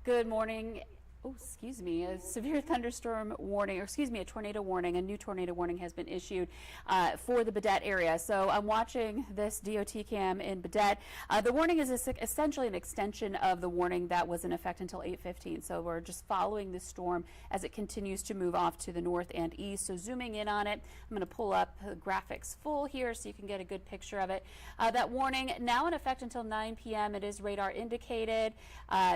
Good morning. Oh, excuse me, a severe thunderstorm warning, or excuse me, a tornado warning, a new tornado warning has been issued for the Baudette area. So I'm watching this DOT cam in Baudette. The warning is essentially an extension of the warning that was in effect until 8:15. So we're just following this storm as it continues to move off to the north and east. So zooming in on it, I'm going to pull up the graphics full here so you can get a good picture of it. That warning now in effect until 9 p.m. It is radar indicated.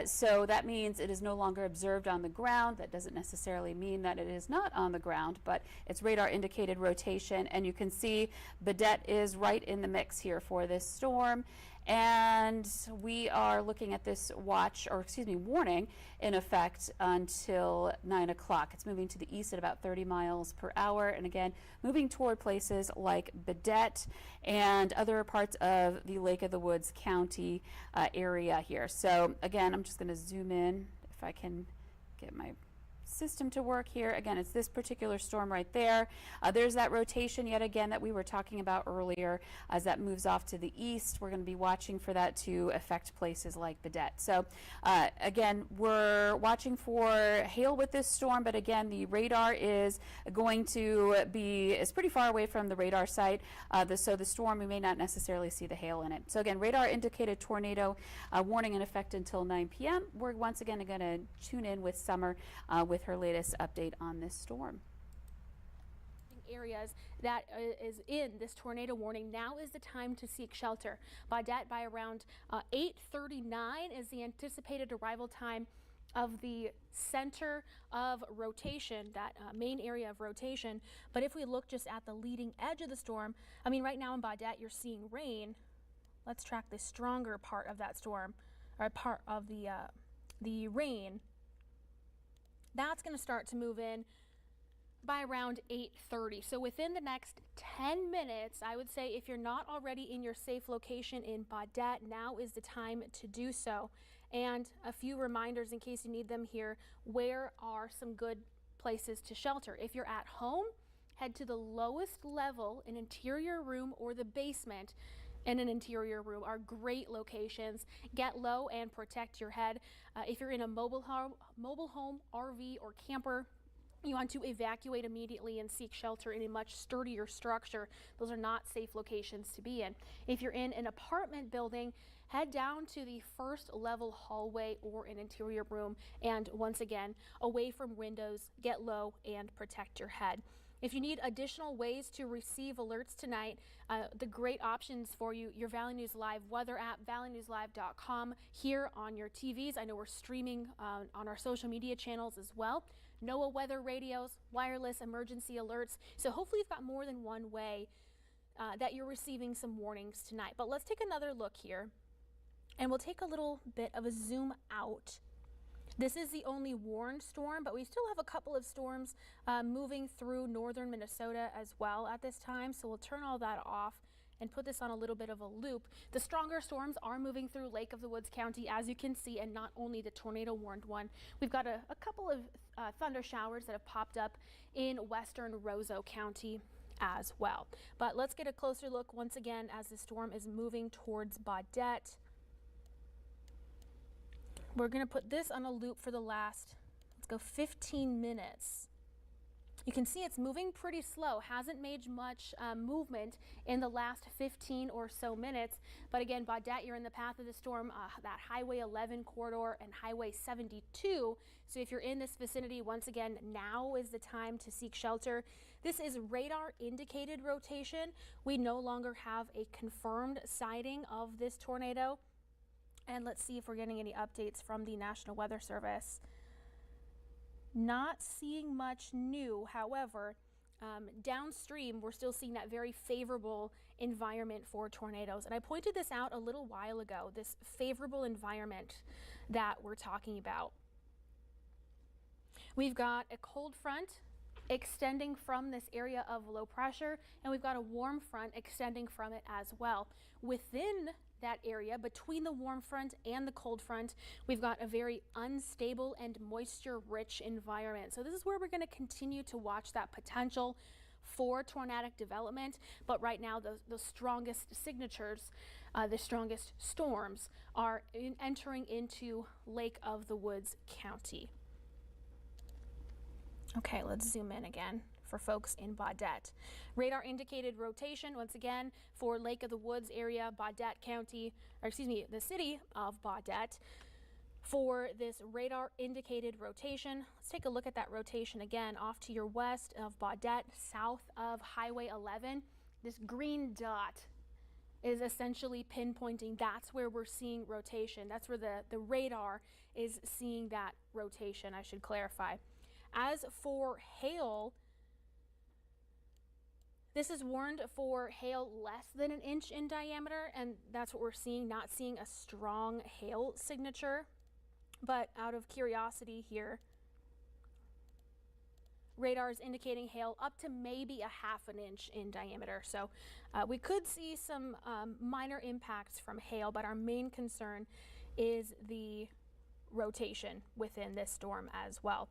So that means it is no longer observed on the ground. That doesn't necessarily mean that it is not on the ground, but it's radar indicated rotation, and you can see Baudette is right in the mix here for this storm. And we are looking at this warning in effect until 9 o'clock. It's moving to the east at about 30 miles per hour. And again, moving toward places like Baudette and other parts of the Lake of the Woods County area here. So again, I'm just going to zoom in if I can get my system to work here. Again, it's this particular storm right there. There's that rotation yet again that we were talking about earlier. As that moves off to the east, we're going to be watching for that to affect places like Baudette. So again, we're watching for hail with this storm, but again, the radar is going to be pretty far away from the radar site. So the storm, we may not necessarily see the hail in it. So again, radar indicated tornado warning in effect until 9 p.m. We're once again going to tune in with Summer with her latest update on this storm. Areas that is in this tornado warning, now is the time to seek shelter. Baudette by around 8:39 is the anticipated arrival time of the center of rotation, that main area of rotation. But if we look just at the leading edge of the storm, I mean, right now in Baudette you're seeing rain. Let's track the stronger part of that storm, or part of the rain. That's going to start to move in by around 8:30. So within the next 10 minutes, I would say if you're not already in your safe location in Baudette, now is the time to do so. And a few reminders in case you need them here. Where are some good places to shelter? If you're at home, head to the lowest level, an interior room or the basement. And an interior room are great locations. Get low and protect your head. If you're in a mobile home, RV, or camper, you want to evacuate immediately and seek shelter in a much sturdier structure. Those are not safe locations to be in. If you're in an apartment building, head down to the first level hallway or an interior room, and once again, away from windows, get low and protect your head. If you need additional ways to receive alerts tonight, the great options for you, your Valley News Live weather app, valleynewslive.com, here on your TVs. I know we're streaming on our social media channels as well. NOAA weather radios, wireless emergency alerts. So hopefully you've got more than one way that you're receiving some warnings tonight. But let's take another look here, and we'll take a little bit of a zoom out. This is the only warned storm, but we still have a couple of storms moving through northern Minnesota as well at this time. So we'll turn all that off and put this on a little bit of a loop. The stronger storms are moving through Lake of the Woods County, as you can see, and not only the tornado warned one. We've got a couple of thunder showers that have popped up in western Roseau County as well. But let's get a closer look once again as the storm is moving towards Baudette. We're going to put this on a loop for the last, let's go 15 minutes. You can see it's moving pretty slow, hasn't made much movement in the last 15 or so minutes. But again, Baudette, you're in the path of the storm, that Highway 11 corridor and Highway 72. So if you're in this vicinity, once again, now is the time to seek shelter. This is radar indicated rotation. We no longer have a confirmed sighting of this tornado. And let's see if we're getting any updates from the National Weather Service. Not seeing much new, however, downstream we're still seeing that very favorable environment for tornadoes. And I pointed this out a little while ago, this favorable environment that we're talking about. We've got a cold front extending from this area of low pressure, and we've got a warm front extending from it as well. Within that area, between the warm front and the cold front, we've got a very unstable and moisture-rich environment. So this is where we're going to continue to watch that potential for tornadic development. But right now, the strongest signatures the strongest storms are entering into Lake of the Woods County. Okay, let's zoom in again for folks in Baudette. Radar indicated rotation once again for Lake of the Woods area, Baudette County, or excuse me, the city of Baudette. For this radar indicated rotation, let's take a look at that rotation again off to your west of Baudette, south of Highway 11. This green dot is essentially pinpointing that's where we're seeing rotation. That's where the radar is seeing that rotation, I should clarify. As for hail, this is warned for hail less than an inch in diameter, and that's what we're seeing, not seeing a strong hail signature. But out of curiosity here, radar is indicating hail up to maybe a half an inch in diameter. So we could see some minor impacts from hail, but our main concern is the rotation within this storm as well.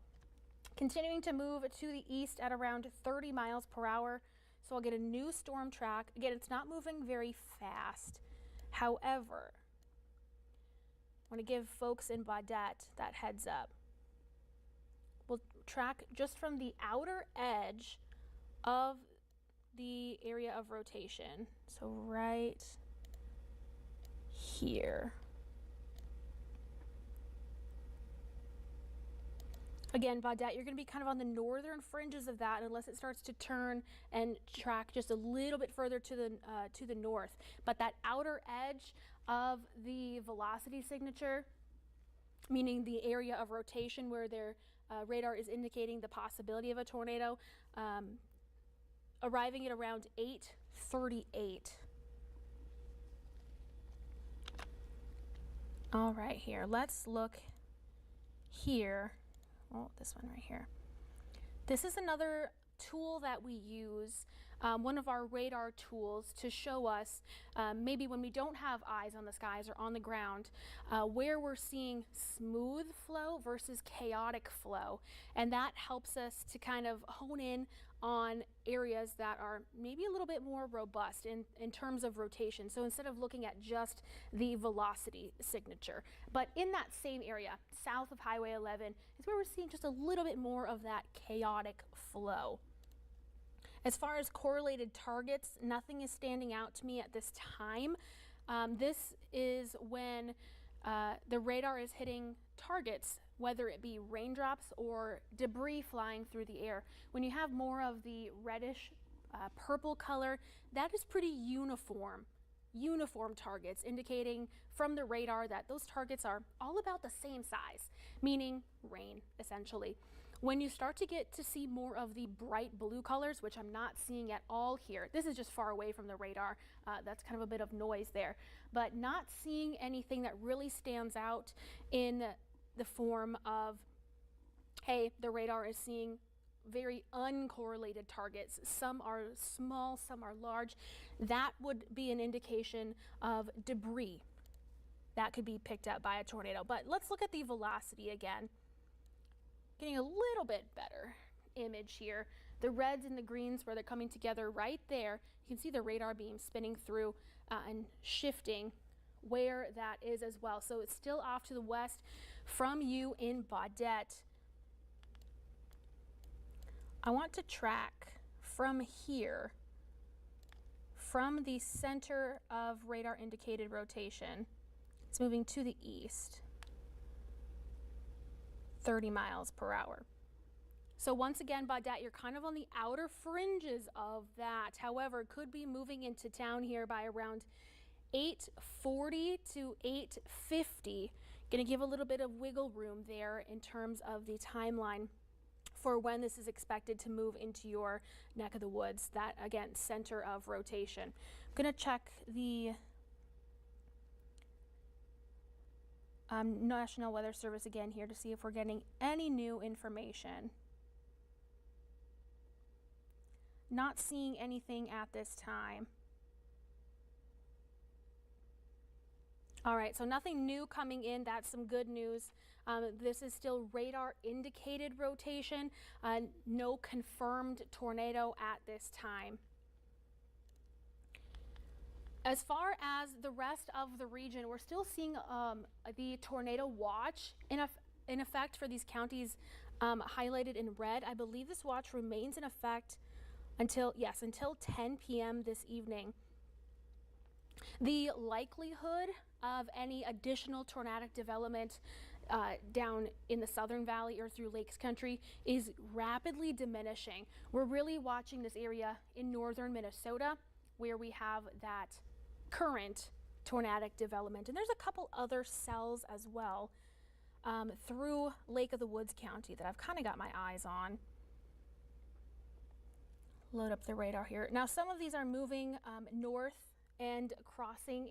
Continuing to move to the east at around 30 miles per hour. So I'll get a new storm track. Again, it's not moving very fast. However, I want to give folks in Baudette that heads up. We'll track just from the outer edge of the area of rotation. So right here. Again, Baudette, you're going to be kind of on the northern fringes of that unless it starts to turn and track just a little bit further to the north. But that outer edge of the velocity signature, meaning the area of rotation where their radar is indicating the possibility of a tornado, arriving at around 8:38. All right, here, let's look here. Oh, this one right here. This is another tool that we use, one of our radar tools to show us maybe when we don't have eyes on the skies or on the ground, where we're seeing smooth flow versus chaotic flow. And that helps us to kind of hone in on areas that are maybe a little bit more robust in terms of rotation. So instead of looking at just the velocity signature, but in that same area, south of Highway 11, is where we're seeing just a little bit more of that chaotic flow. As far as correlated targets, nothing is standing out to me at this time. This is when the radar is hitting targets, whether it be raindrops or debris flying through the air. When you have more of the reddish purple color, that is pretty uniform targets, indicating from the radar that those targets are all about the same size, meaning rain, essentially. When you start to get to see more of the bright blue colors, which I'm not seeing at all here, this is just far away from the radar, that's kind of a bit of noise there, but not seeing anything that really stands out in the form of, hey, the radar is seeing very uncorrelated targets. Some are small, some are large. That would be an indication of debris that could be picked up by a tornado. But let's look at the velocity again. Getting a little bit better image here. The reds and the greens where they're coming together right there. You can see the radar beam spinning through and shifting where that is as well. So it's still off to the west from you in Baudette. I want to track from here, from the center of radar indicated rotation. It's moving to the east, 30 miles per hour. So once again, Baudette, you're kind of on the outer fringes of that. However, could be moving into town here by around 8:40 to 8:50. Going to give a little bit of wiggle room there in terms of the timeline for when this is expected to move into your neck of the woods, that, again, center of rotation. I'm going to check the National Weather Service again here to see if we're getting any new information. Not seeing anything at this time. All right, so nothing new coming in. That's some good news. This is still radar indicated rotation. No confirmed tornado at this time. As far as the rest of the region, we're still seeing the tornado watch in effect for these counties highlighted in red. I believe this watch remains in effect until 10 p.m. this evening. The likelihood of any additional tornadic development down in the Southern Valley or through Lakes Country is rapidly diminishing. We're really watching this area in northern Minnesota where we have that current tornadic development. And there's a couple other cells as well through Lake of the Woods County that I've kind of got my eyes on. Load up the radar here. Now some of these are moving north and crossing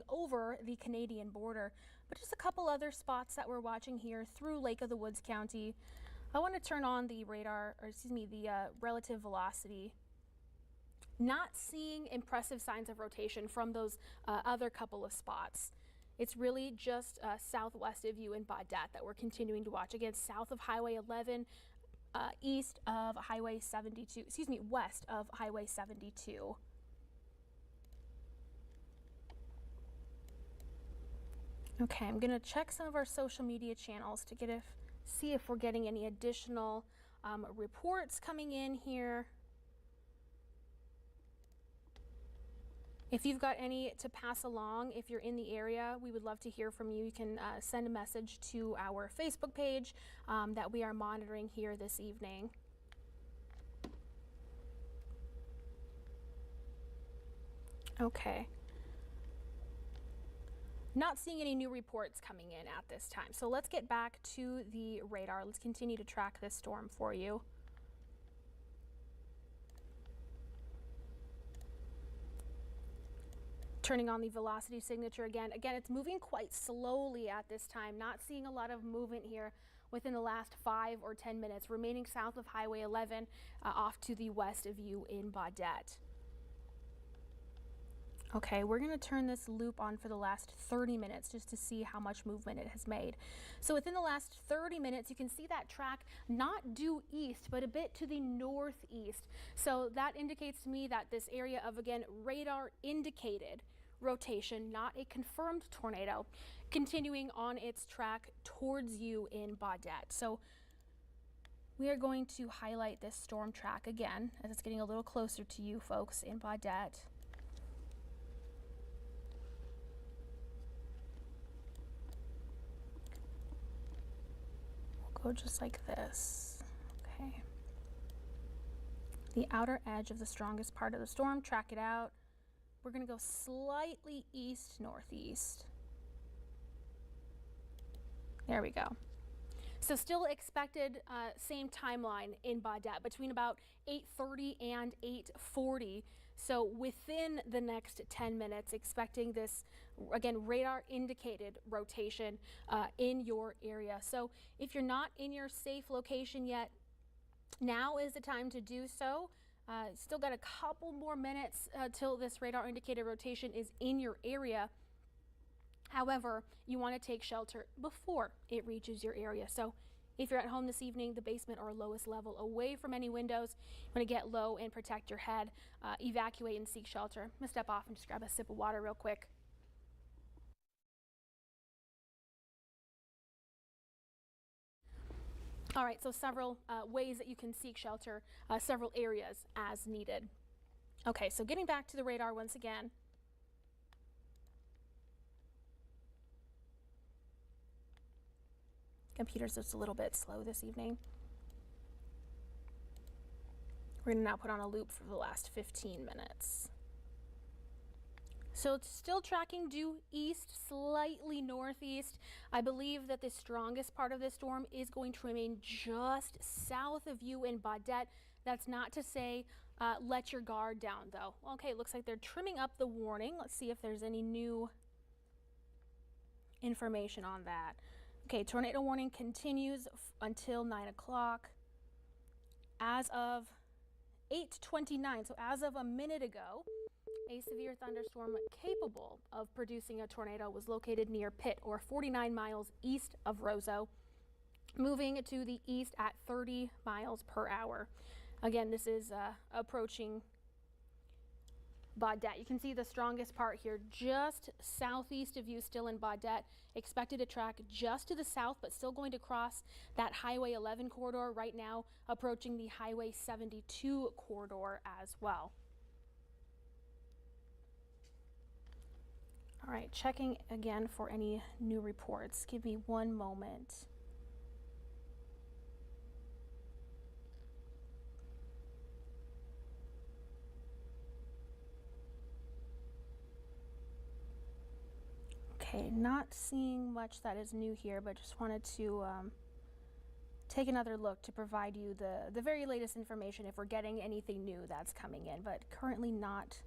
over the Canadian border, but just a couple other spots that we're watching here through Lake of the Woods County. I want to turn on the radar, or excuse me, the relative velocity. Not seeing impressive signs of rotation from those other couple of spots. It's really just southwest of you in Baudette that we're continuing to watch. Again, south of Highway 11, east of Highway 72, excuse me, west of Highway 72. Okay, I'm gonna check some of our social media channels to see if we're getting any additional reports coming in here. If you've got any to pass along, if you're in the area, we would love to hear from you. You can send a message to our Facebook page that we are monitoring here this evening. Okay. Not seeing any new reports coming in at this time. So let's get back to the radar. Let's continue to track this storm for you. Turning on the velocity signature again. Again, it's moving quite slowly at this time. Not seeing a lot of movement here within the last 5 or 10 minutes. Remaining south of Highway 11 off to the west of you in Baudette. Okay, we're going to turn this loop on for the last 30 minutes just to see how much movement it has made. So within the last 30 minutes, you can see that track not due east, but a bit to the northeast. So that indicates to me that this area of, again, radar indicated rotation, not a confirmed tornado, continuing on its track towards you in Baudette. So we are going to highlight this storm track again as it's getting a little closer to you folks in Baudette. Go just like this. Okay. The outer edge of the strongest part of the storm, track it out. We're going to go slightly east-northeast. There we go. So still expected same timeline in Baudette between about 8:30 and 8:40. So within the next 10 minutes, expecting this, again, radar indicated rotation in your area. So if you're not in your safe location yet, now is the time to do so. Still got a couple more minutes till this radar indicated rotation is in your area. However, you want to take shelter before it reaches your area. So if you're at home this evening, the basement or lowest level away from any windows, you want to get low and protect your head, evacuate and seek shelter. I'm going to step off and just grab a sip of water real quick. All right, so several ways that you can seek shelter, several areas as needed. Okay, so getting back to the radar once again. Computer's just a little bit slow this evening. We're going to now put on a loop for the last 15 minutes. So it's still tracking due east, slightly northeast. I believe that the strongest part of this storm is going to remain just south of you in Baudette. That's not to say let your guard down, though. Okay, it looks like they're trimming up the warning. Let's see if there's any new information on that. Okay, tornado warning continues until 9 o'clock. As of 8:29, so as of a minute ago, a severe thunderstorm capable of producing a tornado was located near Pitt, or 49 miles east of Roseau, moving to the east at 30 miles per hour. Again, this is approaching Baudette. You can see the strongest part here just southeast of you, still in Baudette. Expected to track just to the south, but still going to cross that Highway 11 corridor right now, approaching the Highway 72 corridor as well. All right, checking again for any new reports. Give me one moment. Okay, not seeing much that is new here, but just wanted to take another look to provide you the very latest information if we're getting anything new that's coming in, but currently not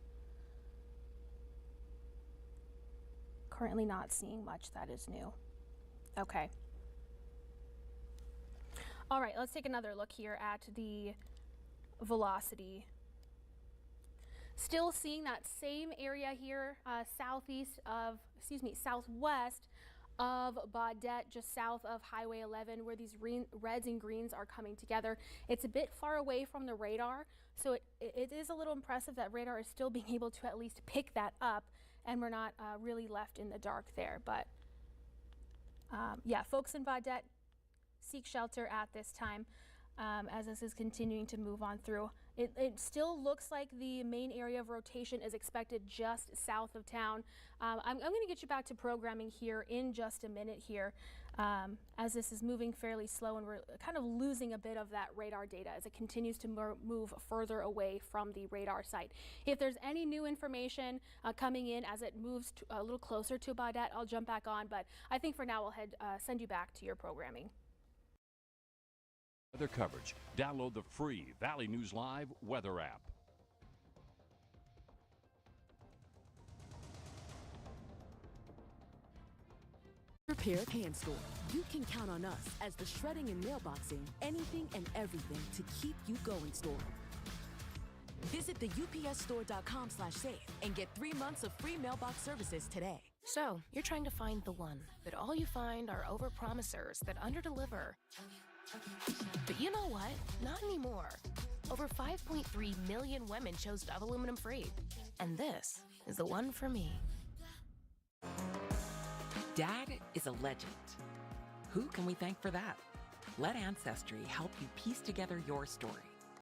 seeing much that is new. Okay. All right, let's take another look here at the velocity. Still seeing that same area here, southwest of Baudette, just south of Highway 11, where these reds and greens are coming together. It's a bit far away from the radar, so it is a little impressive that radar is still being able to at least pick that up, and we're not really left in the dark there. But yeah, folks in Baudette, seek shelter at this time as this is continuing to move on through. It still looks like the main area of rotation is expected just south of town. I'm going to get you back to programming here in just a minute here as this is moving fairly slow, and we're kind of losing a bit of that radar data as it continues to move further away from the radar site. If there's any new information coming in as it moves a little closer to Baudette, I'll jump back on, but I think for now I'll send you back to your programming. Weather coverage. Download the free Valley News Live weather app. Repair Can Store. You can count on us as the shredding and mailboxing, anything and everything to keep you going store. Visit the upsstore.com/save and get 3 months of free mailbox services today. So, you're trying to find the one, but all you find are overpromisers that underdeliver. But you know what? Not anymore. Over 5.3 million women chose Dove Aluminum Free. And this is the one for me. Dad is a legend. Who can we thank for that? Let Ancestry help you piece together your story.